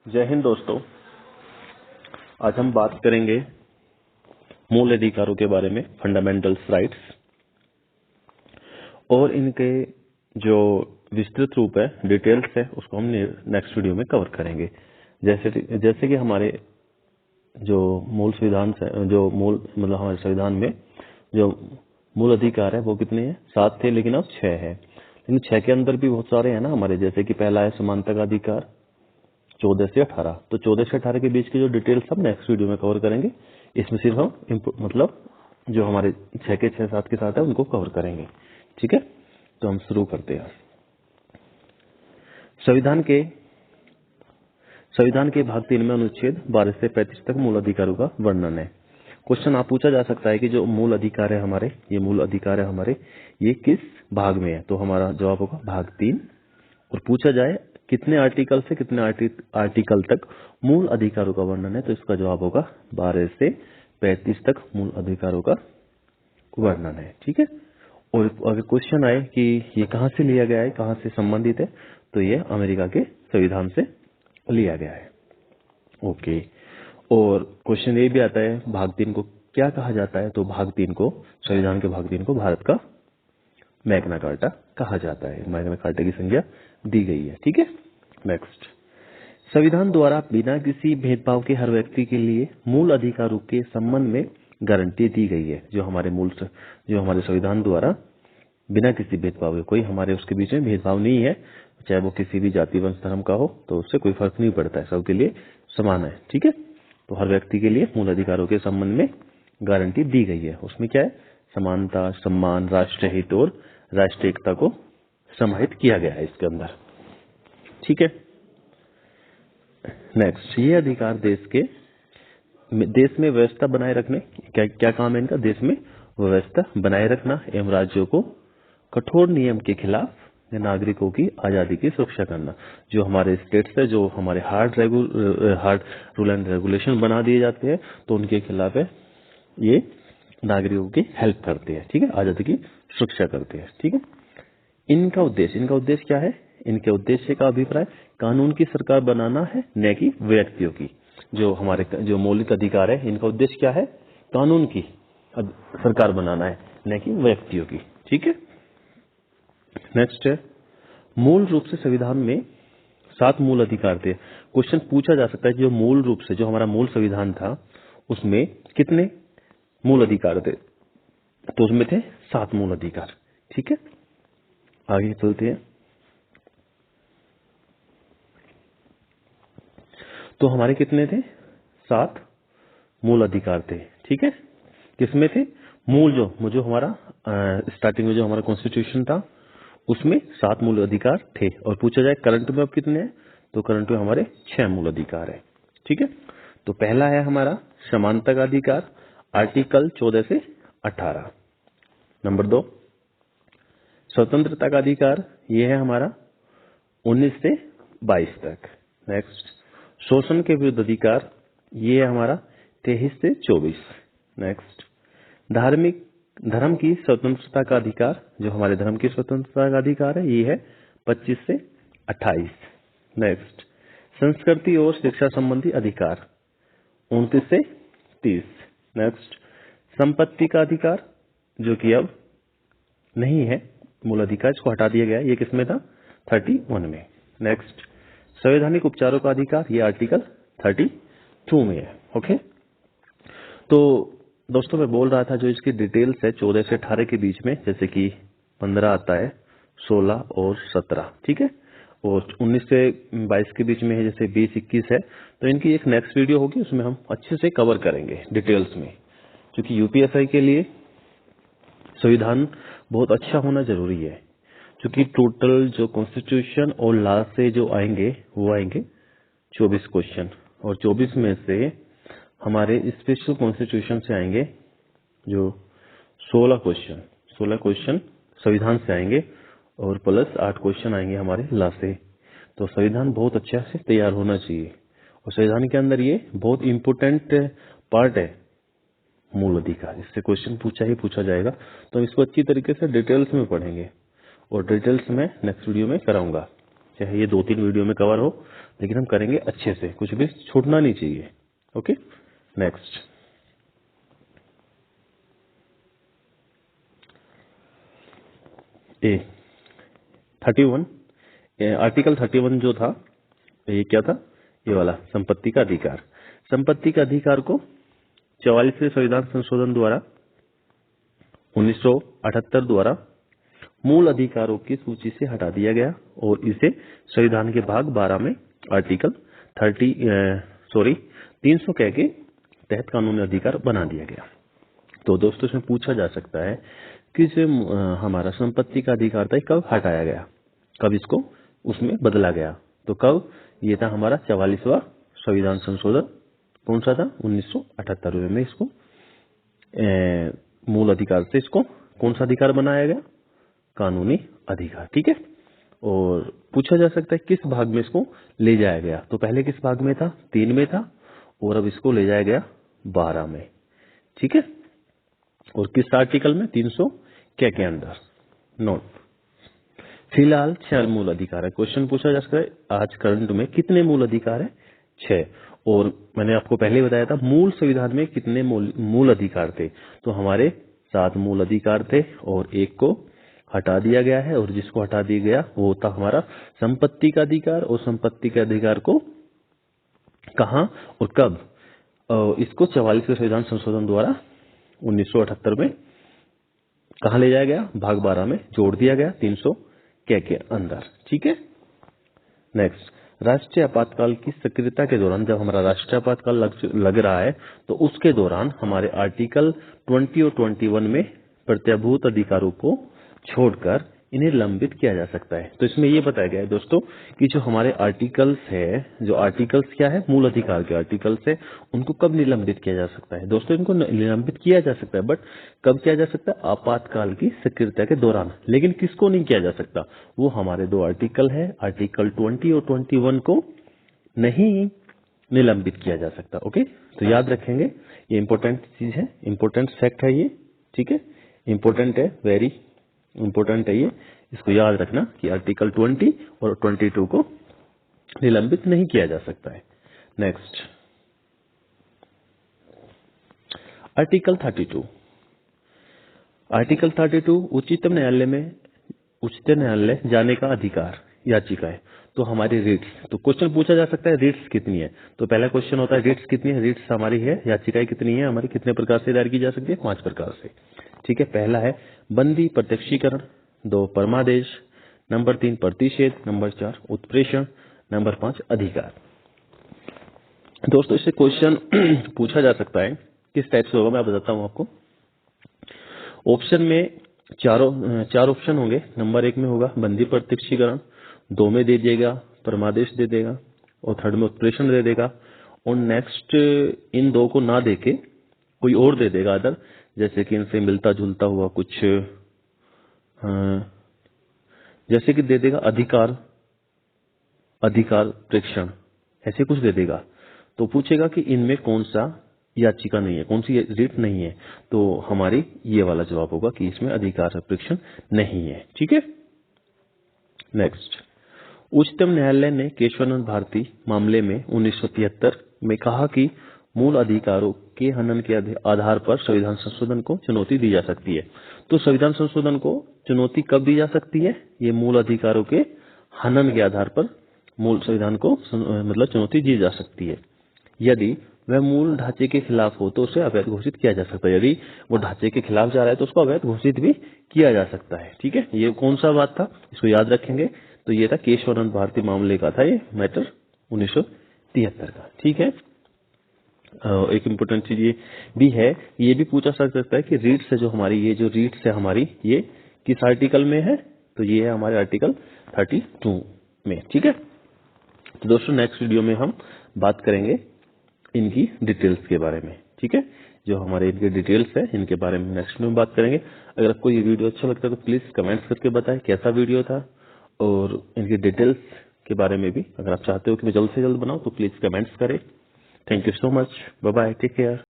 जय हिंद दोस्तों। आज हम बात करेंगे मूल अधिकारों के बारे में, फंडामेंटल्स राइट्स, और इनके जो विस्तृत रूप है, डिटेल्स है, उसको हम नेक्स्ट वीडियो में कवर करेंगे। जैसे कि हमारे जो मूल संविधान से जो मूल मतलब हमारे संविधान में जो मूल अधिकार है वो कितने हैं? 7 थे, लेकिन अब 6 है। लेकिन 6 के अंदर भी बहुत सारे हैं ना हमारे। जैसे कि पहला है समानता का अधिकार 14 से 18। तो 14 से 18 के बीच की जो डिटेल्स हम नेक्स्ट वीडियो में कवर करेंगे। इसमें सिर्फ हम मतलब जो हमारे 6 के 6 7 के साथ है उनको कवर करेंगे। ठीक है, तो हम शुरू करते हैं। संविधान के भाग 3 में अनुच्छेद 12 से 35 तक मूल अधिकारों का वर्णन है। क्वेश्चन आप पूछा जा सकता है कि जो मूल अधिकार है हमारे, ये मूल अधिकार है हमारे, ये किस भाग में है? तो हमारा जवाब होगा भाग 3। और पूछा जाए कितने आर्टिकल से कितने आर्टिकल तक मूल अधिकारों का वर्णन है, तो इसका जवाब होगा 12 से 35 तक मूल अधिकारों का वर्णन है। ठीक है, और अगर क्वेश्चन आए कि ये कहाँ से लिया गया है, कहाँ से संबंधित है, तो ये अमेरिका के संविधान से लिया गया है। ओके, और क्वेश्चन ये भी आता है भाग 3 को क्या कहा जाता है? तो भाग 3 को, संविधान के भाग 3 को भारत का मैग्ना कार्टा कहा जाता है। मैग्ना कार्टा की संज्ञा दी गई है। ठीक है, नेक्स्ट। संविधान द्वारा बिना किसी भेदभाव के हर व्यक्ति के लिए मूल अधिकारों के संबंध में गारंटी दी गई है। जो हमारे संविधान द्वारा बिना किसी भेदभाव के, कोई हमारे उसके बीच में भेदभाव नहीं है, चाहे वो किसी भी जाति वंश धर्म का हो, तो उससे कोई फर्क नहीं पड़ता है, सबके लिए समान है। ठीक है, तो हर व्यक्ति के लिए मूल अधिकारों के संबंध में गारंटी दी गई है। उसमें क्या है? समानता, सम्मान, राष्ट्रीय हित और राष्ट्रीय एकता को समाहित किया गया है इसके अंदर। ठीक है, नेक्स्ट। ये अधिकार देश में व्यवस्था बनाए रखने, क्या काम है इनका? देश में व्यवस्था बनाए रखना एवं राज्यों को कठोर नियम के खिलाफ नागरिकों की आजादी की सुरक्षा करना। जो हमारे स्टेट्स है, जो हमारे हार्ड रूल एंड रेगुलेशन बना दिए जाते हैं, तो उनके खिलाफ है ये नागरिकों की हेल्प करते हैं। ठीक है, आजादी की सुरक्षा करते हैं। ठीक है, इनका उद्देश्य क्या है? इनके उद्देश्य का अभिप्राय कानून की सरकार बनाना है, न कि व्यक्तियों की। जो मौलिक अधिकार है, इनका उद्देश्य क्या है? कानून की सरकार बनाना है, न कि व्यक्तियों की। ठीक है, नेक्स्ट है, मूल रूप से संविधान में 7 मूल अधिकार थे। क्वेश्चन पूछा जा सकता है कि जो मूल रूप से, जो हमारा मूल संविधान था, उसमें कितने मूल अधिकार थे? तो उसमें थे 7 मूल अधिकार। ठीक है, आगे चलते हैं। तो हमारे कितने थे? 7 मूल अधिकार थे। ठीक है, किसमें थे? मूल जो हमारा स्टार्टिंग में जो हमारा कॉन्स्टिट्यूशन था, उसमें 7 मूल अधिकार थे। और पूछा जाए करंट में अब कितने हैं, तो करंट में हमारे 6 मूल अधिकार है। ठीक है, तो पहला है हमारा समानता का अधिकार, आर्टिकल 14 से 18। नंबर 2 स्वतंत्रता का अधिकार, ये है हमारा 19 से 22 तक। नेक्स्ट, शोषण के विरुद्ध अधिकार, ये है हमारा 23 से 24। नेक्स्ट, धर्म की स्वतंत्रता का अधिकार, जो हमारे धर्म की स्वतंत्रता का अधिकार है, ये है 25 से 28। नेक्स्ट, संस्कृति और शिक्षा संबंधी अधिकार 29 से 30। नेक्स्ट, संपत्ति का अधिकार, जो कि अब नहीं है मूल अधिकार, इसको हटा दिया गया। ये किसमें था? 31 में। नेक्स्ट, संवैधानिक उपचारों का अधिकार, ये आर्टिकल 32 में है। ओके, तो दोस्तों मैं बोल रहा था जो इसकी डिटेल्स है 14 से 18 के बीच में, जैसे कि 15 आता है, 16 और 17। ठीक है, और 19 से 22 के बीच में है, जैसे 20, 21 है। तो इनकी एक नेक्स्ट वीडियो होगी, उसमें हम अच्छे से कवर करेंगे डिटेल्स में, क्योंकि यूपीएससी के लिए संविधान बहुत अच्छा होना जरूरी है। क्योंकि टोटल जो कॉन्स्टिट्यूशन और लॉ से जो आएंगे, वो आएंगे 24 क्वेश्चन, और 24 में से हमारे स्पेशल कॉन्स्टिट्यूशन से आएंगे जो 16 क्वेश्चन संविधान से आएंगे, और प्लस 8 क्वेश्चन आएंगे हमारे लॉ से। तो संविधान बहुत अच्छा से तैयार होना चाहिए, और संविधान के अंदर ये बहुत इंपोर्टेंट पार्ट है, मूल अधिकार। इससे क्वेश्चन पूछा जाएगा, तो हम इसको अच्छी तरीके से डिटेल्स में पढ़ेंगे, और डिटेल्स में नेक्स्ट वीडियो में कराऊंगा, चाहे ये 2-3 वीडियो में कवर हो, लेकिन हम करेंगे अच्छे से, कुछ भी छूटना नहीं चाहिए। Okay, next. ए 31, आर्टिकल 31 जो था, ये क्या था, ये वाला संपत्ति का अधिकार। संपत्ति का अधिकार को 44वें संविधान संशोधन द्वारा 1978 द्वारा मूल अधिकारों की सूची से हटा दिया गया और इसे संविधान के भाग 12 में आर्टिकल 300 कह के तहत कानूनी अधिकार बना दिया गया। तो दोस्तों इसमें पूछा जा सकता है कि जो हमारा संपत्ति का अधिकार था कब हटाया गया, कब इसको उसमें बदला गया। तो कब, ये था हमारा 44वां संविधान संशोधन। कौन सा था, 1978 में इसको मूल अधिकार से इसको कौन सा अधिकार बनाया गया, कानूनी अधिकार। ठीक है, और पूछा जा सकता है किस भाग में इसको ले जाया गया। तो पहले किस भाग में था, 3 में था, और अब इसको ले जाया गया 12 में। ठीक है, और किस आर्टिकल में, 300 के अंदर। नोट, फिलहाल 6 मूल अधिकार है। क्वेश्चन पूछा जा सकता है आज करंट में कितने मूल अधिकार है, 6। और मैंने आपको पहले बताया था मूल संविधान में कितने मूल अधिकार थे। तो हमारे 7 मूल अधिकार थे और एक को हटा दिया गया है, और जिसको हटा दिया गया वो था हमारा संपत्ति का अधिकार। और संपत्ति के अधिकार को कहां और कब, इसको 44वें संविधान संशोधन द्वारा 1978 में कहां ले जाया गया, भाग 12 में जोड़ दिया गया 300 के अंदर। ठीक है, नेक्स्ट। राष्ट्रीय आपातकाल की सक्रियता के दौरान, जब हमारा राष्ट्रीय आपातकाल लग रहा है तो उसके दौरान हमारे आर्टिकल 20 और 21 में प्रत्याभूत अधिकारों को छोड़कर इन्हें लंबित किया जा सकता है। तो इसमें ये बताया गया है दोस्तों कि जो हमारे आर्टिकल्स है, जो आर्टिकल्स क्या है, मूल अधिकार के आर्टिकल्स है, उनको कब निलंबित किया जा सकता है। दोस्तों इनको निलंबित किया जा सकता है, बट कब किया जा सकता है, आपातकाल की सक्रियता के दौरान। लेकिन किसको नहीं किया जा सकता, वो हमारे 2 आर्टिकल है, आर्टिकल 20 और 21 को नहीं निलंबित किया जा सकता। ओके, तो याद रखेंगे, ये इंपॉर्टेंट चीज है, इंपॉर्टेंट फैक्ट है ये। ठीक है, इंपॉर्टेंट है, वेरी इंपॉर्टेंट है ये, इसको याद रखना कि आर्टिकल 20 और 22 को निलंबित नहीं किया जा सकता है। Next, article 32। आर्टिकल 32 उच्चतम न्यायालय जाने का अधिकार, याचिका है। तो हमारी रीट्स, तो क्वेश्चन पूछा जा सकता है रीट्स कितनी है। तो पहला क्वेश्चन होता है रीट्स कितनी है, रीट्स हमारी है, याचिकाएं कितनी है हमारी, कितने प्रकार से दायर की जा सकती है, 5 प्रकार से। ठीक है, पहला है बंदी प्रत्यक्षीकरण, 2 परमादेश, नंबर 3 प्रतिषेध, नंबर 4 उत्प्रेषण, नंबर 5 अधिकार। दोस्तों इससे क्वेश्चन पूछा जा सकता है किस टाइप से होगा, मैं बताता हूं आपको। ऑप्शन में चार ऑप्शन होंगे। नंबर 1 में होगा बंदी प्रत्यक्षीकरण, 2 में दे देगा परमादेश दे देगा, और 3rd में उत्प्रेषण दे देगा, और नेक्स्ट इन 2 को ना देके कोई और दे देगा अदर, जैसे कि इनसे मिलता जुलता हुआ कुछ, जैसे कि दे देगा अधिकार प्रेक्षण, ऐसे कुछ दे देगा। तो पूछेगा कि इनमें कौन सा याचिका नहीं है, कौन सी रीट नहीं है। तो हमारी ये वाला जवाब होगा कि इसमें अधिकार प्रेक्षण नहीं है। ठीक है, नेक्स्ट। उच्चतम न्यायालय ने केशवानंद भारती मामले में 1973 में कहा कि मूल अधिकारों के हनन के आधार पर संविधान संशोधन को चुनौती दी जा सकती है। तो संविधान संशोधन को चुनौती कब दी जा सकती है, ये मूल अधिकारों के हनन के आधार पर मूल संविधान को मतलब चुनौती दी जा सकती है। यदि वह मूल ढांचे के खिलाफ हो तो उसे अवैध घोषित किया जा सकता है। यदि वो ढांचे के खिलाफ जा रहा है तो उसको अवैध घोषित भी किया जा सकता है। ठीक है, ये कौन सा बात था, इसको याद रखेंगे। तो ये था केशवानंद भारती मामले का था ये मैटर 1973 का। ठीक है, एक इम्पोर्टेंट चीज ये भी है, ये भी पूछा सकता है कि रीट्स है जो हमारी, ये जो रीट्स है हमारी, ये किस आर्टिकल में है। तो ये है हमारे आर्टिकल 32 में। ठीक है, तो दोस्तों नेक्स्ट वीडियो में हम बात करेंगे इनकी डिटेल्स के बारे में। ठीक है, जो हमारे इनके डिटेल्स है इनके बारे में नेक्स्ट में बात करेंगे। अगर आपको ये वीडियो अच्छा लगता है तो प्लीज कमेंट्स करके बताएं कैसा वीडियो था, और इनकी डिटेल्स के बारे में भी अगर आप चाहते हो कि मैं जल्द से जल्द बनाऊं तो प्लीज कमेंट्स करें। Thank you so much, bye bye, take care.